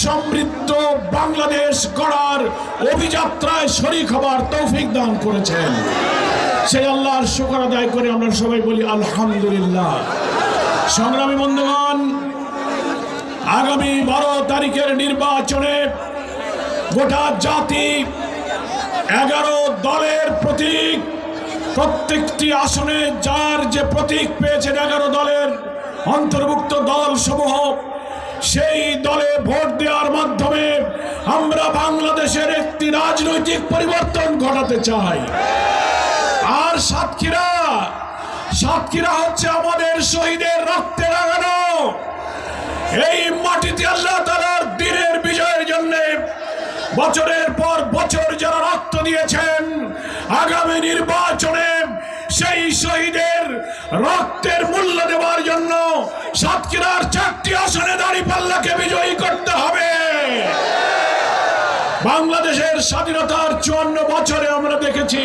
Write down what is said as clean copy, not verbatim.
সমৃদ্ধ বাংলাদেশ গড়ার অভিযাত্রায় শরীক হবার তৌফিক দান করেছেন। সেই আল্লাহর শুকর আদায় করে আমরা সবাই বলি আলহামদুলিল্লাহ। সংগ্রামী বন্ধুগণ, আগামী 12 তারিখের নির্বাচনে গোটা জাতি 11 দলের প্রতীক, প্রত্যেকটি আসনে যার যে প্রতীক পেয়েছেন 11 দলের অন্তর্ভুক্ত দল সমূহ, সেই দলে ভোট দেওয়ার মাধ্যমে আমরা বাংলাদেশের একটি রাজনৈতিক পরিবর্তন ঘটাতে চাই। আর সাতক্ষীরা হচ্ছে আমাদের শহীদের রক্তে রাঙানো। এই মাটিতে আল্লাহ তাআলার দ্বীনের বিজয়ের জন্য বছরের পর বছর যারা রক্ত দিয়েছেন, আগামী নির্বাচনে সেই শহীদের রক্তের মূল্য দেওয়ার জন্য সাতক্ষীরার 4টি আসনে দাঁড়িপাল্লাকে বিজয়ী করতে হবে। বাংলাদেশের স্বাধীনতার 54 বছরে আমরা দেখেছি